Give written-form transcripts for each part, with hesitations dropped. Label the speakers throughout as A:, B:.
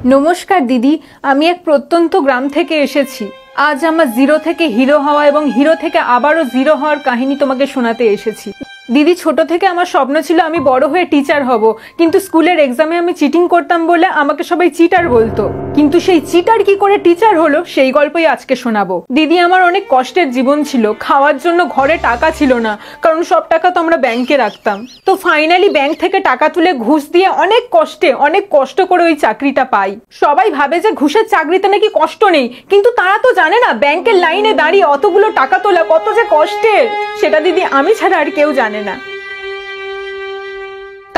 A: নমস্কার দিদি, আমি এক প্রত্যন্ত গ্রাম থেকে এসেছি। আজ আমার জিরো থেকে হিরো হওয়া এবং হিরো থেকে আবারও জিরো হওয়ার কাহিনী তোমাকে শোনাতে এসেছি। দিদি, ছোট থেকে আমার স্বপ্ন ছিল আমি বড় হয়ে টিচার হব, কিন্তু স্কুলের এক্সামে আমি চিটিং করতাম বলে আমাকে সবাই চিটার বলতো। কিন্তু সেই চিটার কি করে টিচার হলো সেই গল্পই আজকে শোনাবো। দিদি, আমার অনেক কষ্টের জীবন ছিল। খাওয়ার জন্য ঘরে টাকা ছিল না, কারণ সব টাকা তো আমরা ব্যাংকে রাখতাম। তো ফাইনালি ব্যাংক থেকে টাকা তুলে ঘুষ দিয়ে অনেক কষ্ট করে ওই চাকরিটা পাই। সবাই ভাবে যে ঘুষের চাকরিতে নাকি কষ্ট নেই, কিন্তু তারা তো জানে না ব্যাংকের লাইনে দাঁড়িয়ে অতগুলো টাকা তোলা কত যে কষ্টের। সেটা দিদি আমি ছাড়া আর কেউ জানে না।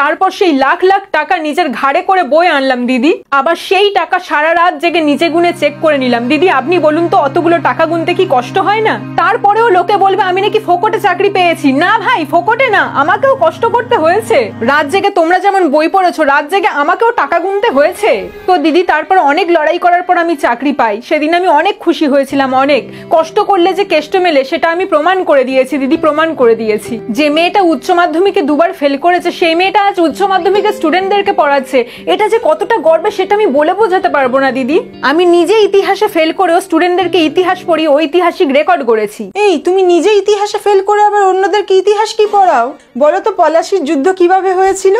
A: তারপর সেই লাখ লাখ টাকা নিজের ঘাড়ে করে বয়ে আনলাম দিদি। আবার সেই টাকা সারা রাত জেগে নিজে গুনে চেক করে নিলাম। দিদি, আপনি বলুন তো অতগুলো টাকা গুনতে কি কষ্ট হয় না? তারপরেও লোকে বলবে আমি নাকি ফোকটে চাকরি পেয়েছি। না ভাই, ফোকটে না, আমাকেও কষ্ট করতে হয়েছে। রাত জেগে তোমরা যেমন বই পড়েছো, রাত জেগে আমাকেও টাকা গুনতে হয়েছে। তো দিদি, তারপর অনেক লড়াই করার পর আমি চাকরি পাই। সেদিন আমি অনেক খুশি হয়েছিলাম। অনেক কষ্ট করলে যে কেষ্ট মেলে সেটা আমি প্রমাণ করে দিয়েছি দিদি, প্রমাণ করে দিয়েছি। যে মেয়েটা উচ্চ মাধ্যমিকে দুবার ফেল করেছে, সেই মেয়েটা আজ উচ্চ মাধ্যমিকের স্টুডেন্টদেরকে পড়াচ্ছে। এটা যে কতটা গর্বে সেটা আমি বলে বোঝাতে পারবো না দিদি। আমি নিজে ইতিহাসে ফেল করেও স্টুডেন্টদেরকে ইতিহাস পড়ি, ঐতিহাসিক রেকর্ড করেছি।
B: এই, তুমি নিজে ইতিহাসে ফেল করে আবার অন্যদেরকে ইতিহাস কি পড়াও? বলো তো পলাশীর যুদ্ধ কিভাবে হয়েছিল?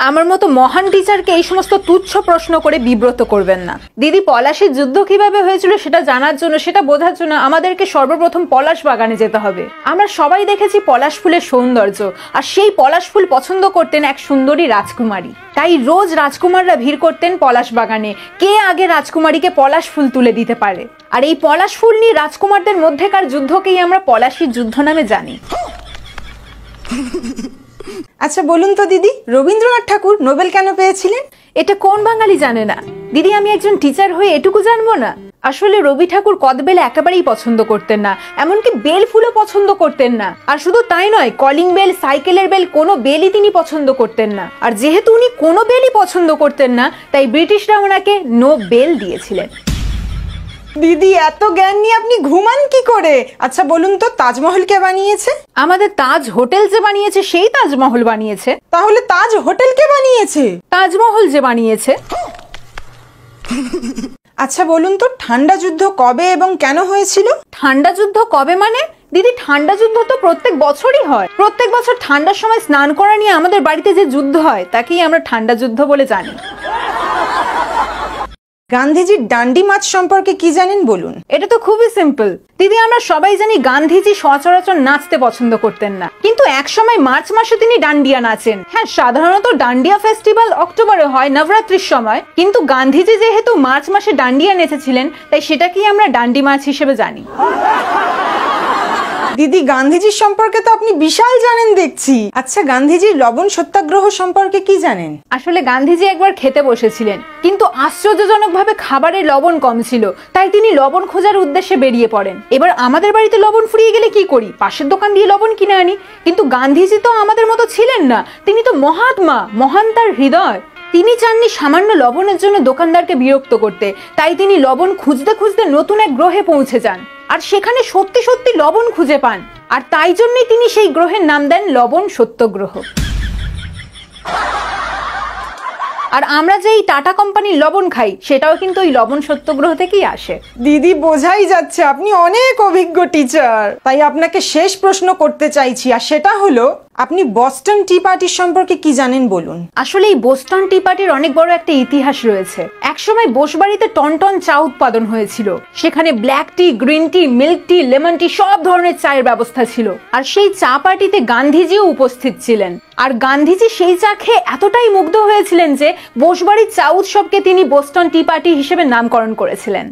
A: আমার মতো মহান টিচারকে এই সমস্ত তুচ্ছ প্রশ্ন করে বিব্রত করবেন না দিদি। পলাশীর যুদ্ধ কিভাবে হয়েছিল সেটা জানার জন্য, সেটা বোঝার জন্য আমাদেরকে সর্বপ্রথম পলাশ বাগানে যেতে হবে। আমরা সবাই দেখেছি পলাশ ফুলের সৌন্দর্য, আর সেই পলাশ ফুল পছন্দ করতেন এক সুন্দরী রাজকুমারী। তাই রোজ রাজকুমাররা ভিড় করতেন পলাশ বাগানে, কে আগে রাজকুমারীকে পলাশ ফুল তুলে দিতে পারে। আর এই পলাশ ফুল নিয়ে রাজকুমারদের মধ্যেকার যুদ্ধকেই আমরা পলাশীর যুদ্ধ নামে জানি।
B: আচ্ছা বলুন তো দিদি, রবীন্দ্রনাথ ঠাকুর নোবেল কেন পেয়েছিলেন?
A: এটা কোন বাঙালি জানে না? দিদি, আমি একজন টিচার হয়ে এটুকু জানবো না? আসলে রবি ঠাকুর কদবেল একেবারেই পছন্দ করতেন না, এমনকি বেল ফুলও পছন্দ করতেন না। আর শুধু তাই নয়, কলিং বেল, সাইকেলের বেল, কোনো বেলই তিনি পছন্দ করতেন না। আর যেহেতু উনি কোনো বেলই পছন্দ করতেন না, তাই ব্রিটিশরা ওনাকে নো বেল দিয়েছিলেন।
B: দিদি, এত জ্ঞান নিয়ে আপনি ঘুমান কি করে? আচ্ছা বলুন তো তাজমহল কে বানিয়েছে?
A: আমাদের তাজ হোটেল যে বানিয়েছে সেই তাজমহল বানিয়েছে।
B: তাহলে তাজ হোটেল কে বানিয়েছে?
A: তাজমহল যে বানিয়েছে।
B: আচ্ছা বলুন তো ঠান্ডা যুদ্ধ কবে এবং কেন হয়েছিল?
A: ঠান্ডা যুদ্ধ কবে মানে? দিদি, ঠান্ডা যুদ্ধ তো প্রত্যেক বছরই হয়। প্রত্যেক বছর ঠান্ডার সময় স্নান করা নিয়ে আমাদের বাড়িতে যে যুদ্ধ হয় তাকেই আমরা ঠান্ডা যুদ্ধ বলে জানি।
B: গান্ধীজির ডান্ডি মাছ সম্পর্কে কি জানেন বলুন?
A: এটা তো খুবই সিম্পল দিদি। আমরা সবাই জানি গান্ধীজি সচরাচর নাচতে পছন্দ করতেন না, কিন্তু এক সময় মার্চ মাসে তিনি ডান্ডিয়া নাচেন। হ্যাঁ, সাধারণত ডান্ডিয়া ফেস্টিভ্যাল অক্টোবরে হয়, নবরাত্রির সময়, কিন্তু গান্ধীজি যেহেতু মার্চ মাসে ডান্ডিয়া নেচেছিলেন তাই সেটাকেই আমরা ডান্ডি মাছ হিসেবে জানি।
B: দিদি, গান্ধীজির সম্পর্কে তো আপনি বিশাল জানেন দেখছি। আচ্ছা, গান্ধীজির লবণ সত্যাগ্রহ সম্পর্কে কি জানেন?
A: আসলে গান্ধীজি একবার খেতে বসেছিলেন, কিন্তু আশ্চর্যজনকভাবে খাবারে লবণ কম ছিল, তাই তিনি লবণ খোঁজার উদ্দেশ্যে বেরিয়ে পড়েন। এবার আমাদের বাড়িতে লবণ ফুরিয়ে গেলে কি করি? পাশের দোকান দিয়ে লবণ কিনে আনি। কিন্তু গান্ধীজি তো আমাদের মতো ছিলেন না, তিনি তো মহাত্মা, মহান তার হৃদয়। তিনি চাননি সামান্য লবণের জন্য দোকানদারকে বিরক্ত করতে, তাই তিনি লবণ খুঁজতে খুঁজতে নতুন এক গ্রহে পৌঁছে যান, আর সেখানে সত্যি সত্যি লবণ খুঁজে পান। আর তাই জন্যই তিনি সেই গ্রহের নাম দেন লবণ সত্যগ্রহ। আর আমরা যে এই টাটা কোম্পানির লবণ খাই সেটাও কিন্তু ওই লবণ সত্যগ্রহ থেকেই আসে।
B: দিদি, বোঝাই যাচ্ছে আপনি অনেক অভিজ্ঞ টিচার। তাই আপনাকে শেষ প্রশ্ন করতে চাইছি, আর সেটা হলো আপনি বস্টন টি পার্টির সম্পর্কে কি জানেন বলুন?
A: আসলে এই বোস্টন টি পার্টির অনেক বড় একটা ইতিহাস রয়েছে। একসময় বোসবাড়িতে টন চা উৎপাদন হয়েছিল। সেখানে black tea, green tea, milk tea, lemon tea সব ধরনের চায়ের ব্যবস্থা ছিল। আর সেই চা পার্টিতে গান্ধীজিও উপস্থিত ছিলেন। আর গান্ধীজি সেই চা খেয়ে এতটাই মুগ্ধ হয়েছিলেন যে বোসবাড়ির চা উৎসবকে তিনি বোস্টন টি পার্টি হিসেবে নামকরণ করেছিলেন।